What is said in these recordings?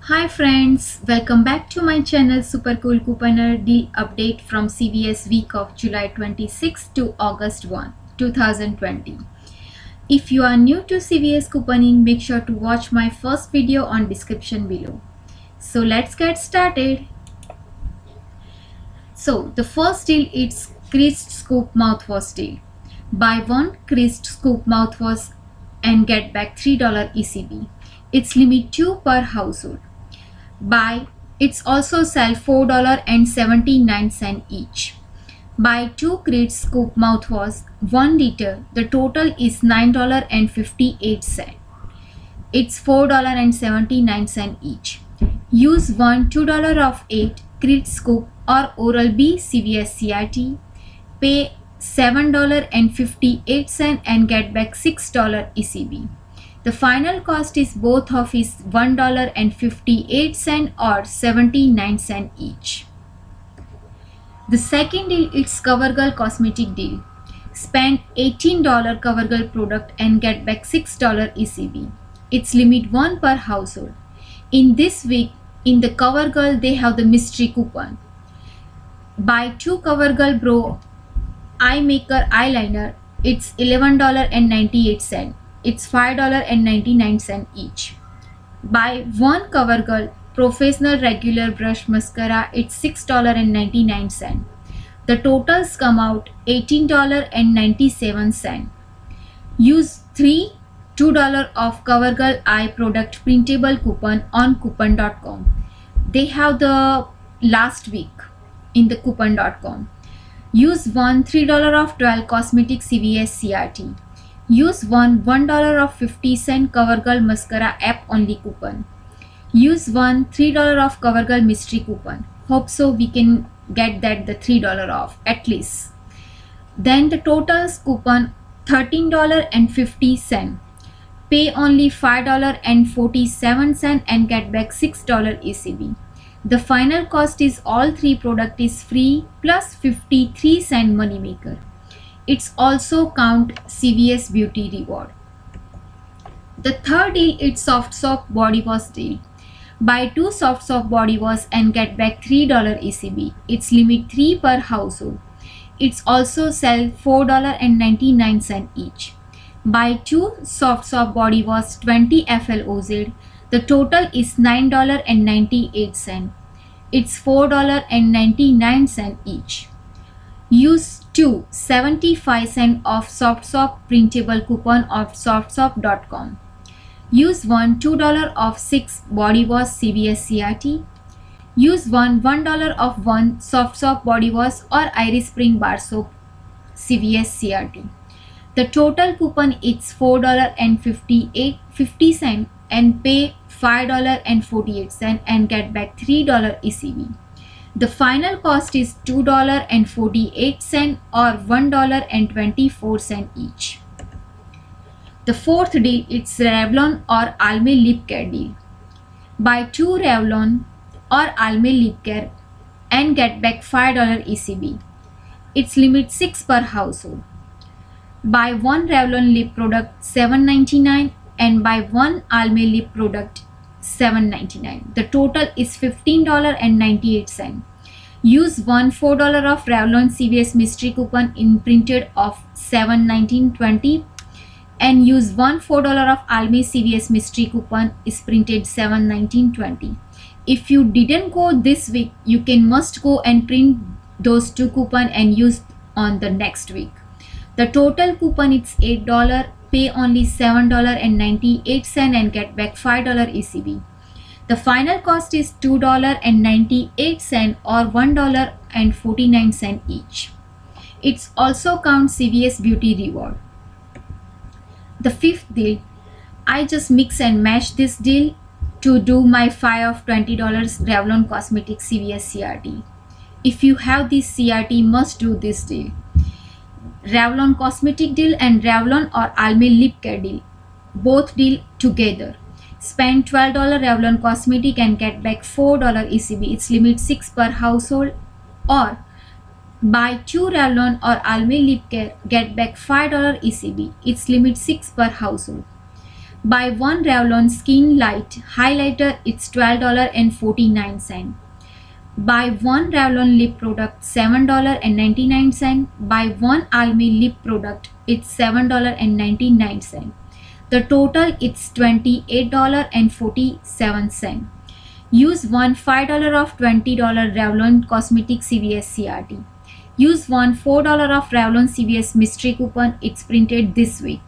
Hi friends, welcome back to my channel Super Cool Couponer Deal Update from CVS week of July 26 to August 1, 2020. If you are new to CVS couponing, make sure to watch my first video on description below. So let's get started. So the first deal is Crisp Scoop Mouthwash deal. Buy one Crisp Scoop Mouthwash and get back $3 ECB. It's limit 2 per household. It's also sell $4.79 each. Buy 2 crates scoop mouthwash 1 liter. The total is $9.58. It's $4.79 each. Use one $2 off 8 crit scoop or Oral-B CVS CRT. Pay $7.58 and get back $6 ECB. The final cost is both of is $1.58 or 79 cents each. The second deal is CoverGirl cosmetic deal. Spend $18 CoverGirl product and get back $6 ECB. It's limit 1 per household. In this week, in the CoverGirl, they have the mystery coupon. Buy 2 CoverGirl Bro Eye Maker eyeliner. It's $11.98. It's $5.99 each. Buy 1 CoverGirl Professional Regular Brush Mascara. It's $6.99. The totals come out $18.97. Use 3 $2 off CoverGirl Eye Product printable coupon on coupon.com. They have the last week in the coupon.com. Use one $3 off 12 cosmetic CVS CRT. Use one $1 off 50-cent CoverGirl Mascara app only coupon. Use one $3 off CoverGirl mystery coupon. Hope so we can get that the $3 off at least. Then the totals coupon $13.50. Pay only $5.47 and get back $6 ECB. The final cost is all 3 product is free plus 53-cent money maker. It's also count CVS Beauty Reward. The third deal is Soft Soap Body Wash deal. Buy 2 Soft Soap Body Wash and get back $3 ECB. It's limit 3 per household. It's also sell $4.99 each. Buy 2 Soft Soap Body Wash 20 FLOZ. The total is $9.98. It's $4.99 each. Use 2 75-cent off Soft Soap printable coupon of softsoap.com. Use one $2 off 6 body wash CVS CRT. Use one $1 off 1 Soft Soap body wash or Iris Spring bar soap CVS CRT. The total coupon is $4.50 and pay $5.48 and get back $3 ECB. The final cost is $2.48 or $1.24 each. The fourth deal is Revlon or Almay Lip Care deal. Buy 2 Revlon or Almay Lip Care and get back $5 ECB. It's limit 6 per household. Buy 1 Revlon lip product $7.99 and buy 1 Almay lip product $7.99. The total is $15.98. Use one $4 off Revlon CVS mystery coupon in printed of $7.19.20 and use one $4 off Almay CVS mystery coupon is printed $7.19.20. If you didn't go this week, you must go and print those 2 coupon and use on the next week. The total coupon is $8. Pay only $7.98 and get back $5 ECB. The final cost is $2.98 or $1.49 each. It's also count CVS Beauty Reward. The fifth deal, I just mix and match this deal to do my 5 of $20 Revlon Cosmetic CVS CRT. If you have this CRT, must do this deal. Revlon Cosmetic deal and Revlon or Almay Lip Care deal. Both deal together. Spend $12 Revlon Cosmetic and get back $4 ECB. It's limit 6 per household. Or buy 2 Revlon or Almay Lip Care, get back $5 ECB. It's limit 6 per household. Buy one Revlon Skin Light Highlighter, it's $12.49. Buy one Revlon lip product, $7.99. Buy one Almay lip product, it's $7.99. The total it's $28.47. Use one $5 off $20 Revlon Cosmetic CVS CRT. Use one $4 off Revlon CVS mystery coupon, it's printed this week.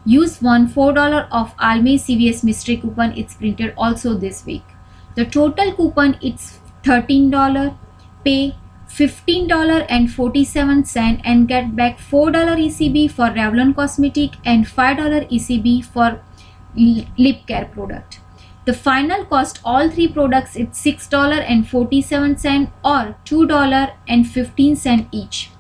Use one $4 off Almay CVS mystery coupon, it's printed also this week. The total coupon it's $13. Pay $15.47 and get back $4 ECB for Revlon Cosmetic and $5 ECB for lip care product. The final cost all three products is $6.47 or $2.15 each.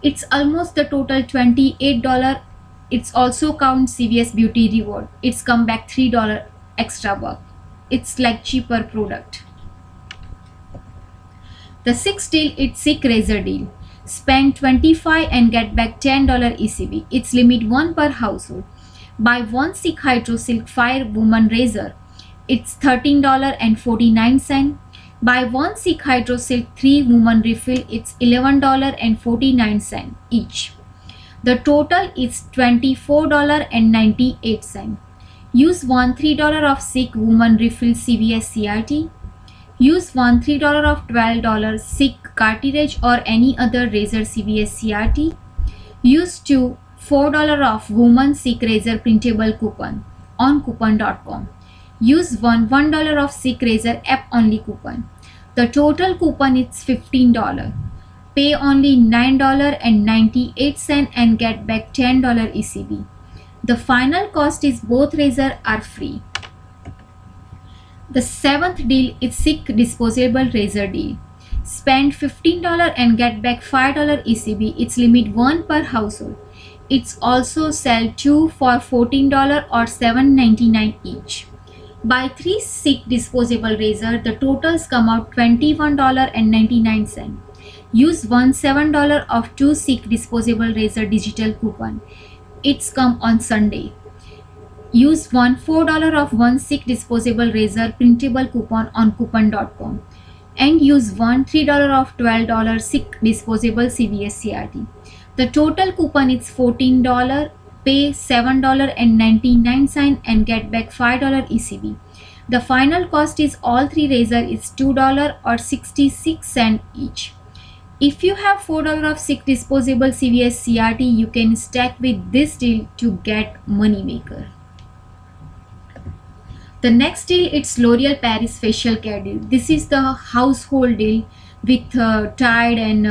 It's almost the total $28. It's also count CVS Beauty Reward. It's come back $3 extra buck. It's like cheaper product. The sixth deal it's Silk Razor deal. Spend $25 and get back $10 ECB. It's limit 1 per household. Buy one Silk Hydro Silk Fire Woman Razor. It's $13.49. Buy one Silk Hydro Silk 3 Woman Refill. It's $11.49 each. The total is $24.98. Use one $3 off Silk Woman Refill CVS CRT. Use one $3 off $12 Silk Cartilage or any other razor CVS CRT. Use two $4 off Woman Silk Razor printable coupon on coupon.com. Use one $1 off Silk Razor app only coupon. The total coupon is $15. Pay only $9.98 and get back $10 ECB. The final cost is both razor are free. The seventh deal is Silk Disposable Razor deal. Spend $15 and get back $5 ECB. It's limit 1 per household. It's also sell 2 for $14 or $7.99 each. Buy 3 Silk Disposable Razor. The totals come out $21.99. Use one $7 of 2 Silk Disposable Razor digital coupon. It's come on Sunday. Use one $4 of one Silk Disposable Razor printable coupon on coupon.com. And use one $3 of $12 Silk Disposable CVS CRT. The total coupon is $14. Pay $7.99 and get back $5 ECB. The final cost is all three razor is $2 or 66 cents each. If you have $4 of Silk Disposable CVS CRT, you can stack with this deal to get money maker. The next deal it's L'Oreal Paris facial care deal. This is the household deal with Tide and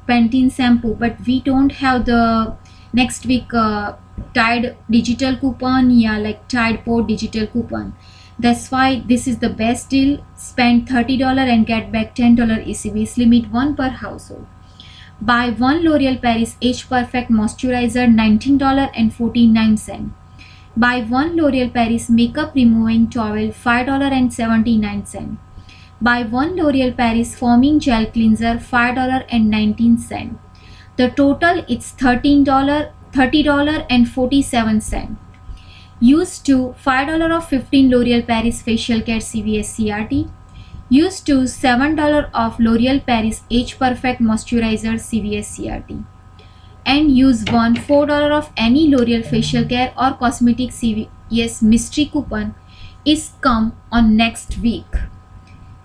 Pantene shampoo, but we don't have the next week Tide digital coupon, like Tide Pod digital coupon. That's why this is the best deal. Spend $30 and get back $10 ECB. Limit 1 per household. Buy one L'Oreal Paris Age Perfect Moisturizer, $19.49. Buy one L'Oreal Paris Makeup Removing Towel, $5.79. Buy one L'Oreal Paris Foaming Gel Cleanser, $5.19. The total is $30.47. Use two $5 of 15 L'Oreal Paris Facial Care CVS CRT. Use two $7 of L'Oreal Paris Age Perfect Moisturizer CVS CRT. And use one $4 of any L'Oreal Facial Care or Cosmetic CVS mystery coupon is come on next week.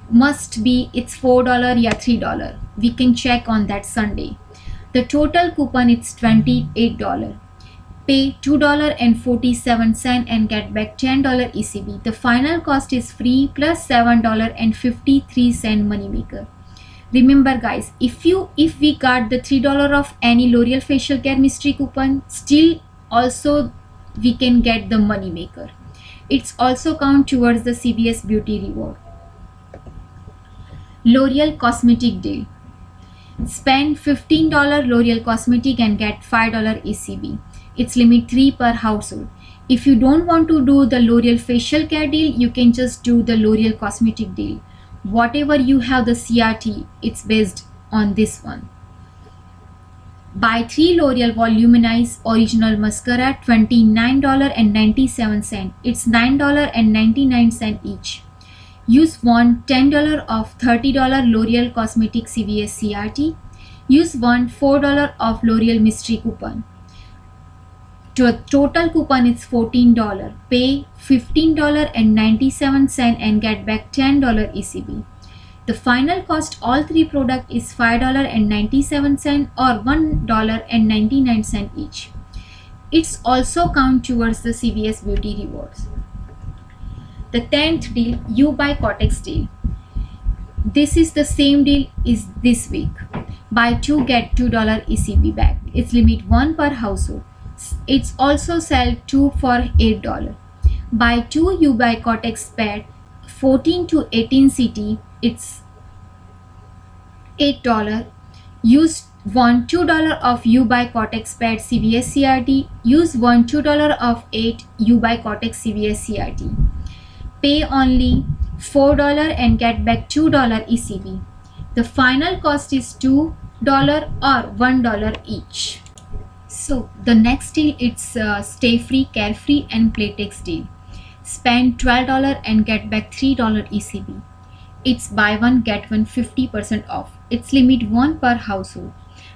Must be it's $4 or $3. We can check on that Sunday. The total coupon is $28. Pay $2.47 and get back $10 ECB. The final cost is free plus $7.53 money maker. Remember guys, if we got the $3 of any L'Oreal facial care mystery coupon, still also we can get the money maker. It's also count towards the CVS Beauty Reward. L'Oreal Cosmetic deal. Spend $15 L'Oreal Cosmetic and get $5 ECB. It's limit 3 per household. If you don't want to do the L'Oreal facial care deal, you can just do the L'Oreal Cosmetic deal. Whatever you have the CRT, it's based on this one. Buy 3 L'Oreal Voluminize Original Mascara, $29.97. It's $9.99 each. Use one $10 off $30 L'Oreal Cosmetic CVS CRT. Use one $4 off L'Oreal Mystery coupon. Total coupon is $14. Pay $15.97 and get back $10 ECB. The final cost all three products is $5.97 or $1.99 each. It's also count towards the CVS Beauty Rewards. The 10th deal, you buy Kotex deal. This is the same deal is this week. Buy 2 get $2 ECB back. It's limit 1 per household. It's also sell 2 for $8. Buy 2 you buy Kotex pad 14 to 18 CT. It's $8. Use one $2 of you buy Kotex pad CVS CRT. Use one $2 of 8 you buy Kotex CVS CRT. Pay only $4 and get back $2 ECB. The final cost is $2 or $1 each. So the next deal, it's Stay Free, Carefree and Playtex deal. Spend $12 and get back $3 ECB. It's buy one get one 50% off. It's limit 1 per household.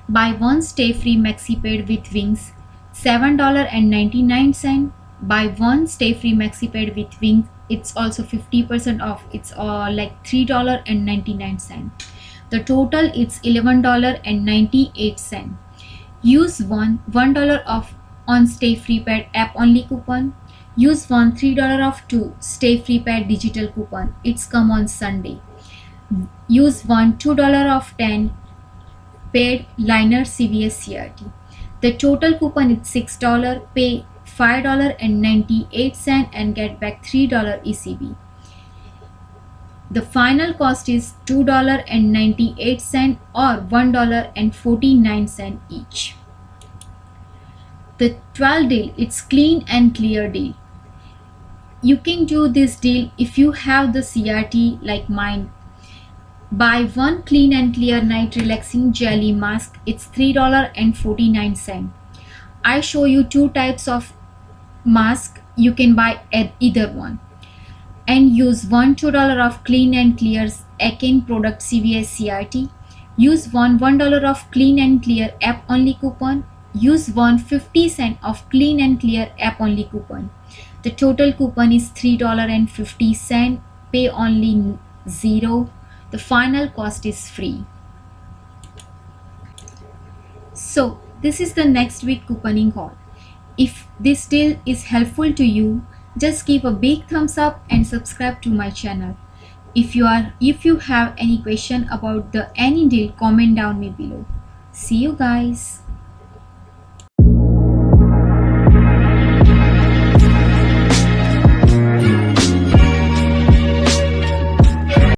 Buy one Stay Free Maxi Pad with wings, $7.99. Buy one Stay Free Maxi Pad with wings, it's also 50% off. It's like $3.99. The total is $11.98. Use $1 off on Stay Free Pad app only coupon. Use one $3 off 2 Stay Free Pad digital coupon. It's come on Sunday. Use one $2 off 10 paid liner CVS CRT. The total coupon is $6. Pay $5.98 and get back $3 ECB. The final cost is $2.98 or $1.49 each. The 12 deal, it's clean and clear deal. You can do this deal if you have the CRT like mine. Buy one clean and clear night relaxing jelly mask, it's $3.49. I show you two types of mask, you can buy either one. And use one $2 of clean and clear Akin product CVS CRT. Use one $1 of clean and clear app only coupon. Use one 50 cent of clean and clear app only coupon. The total coupon is $3.50. Pay only $0. The final cost is free. So this is the next week couponing haul. If this deal is helpful to you, just give a big thumbs up and subscribe to my channel. If you have any question about any deal, comment down me below. See you guys.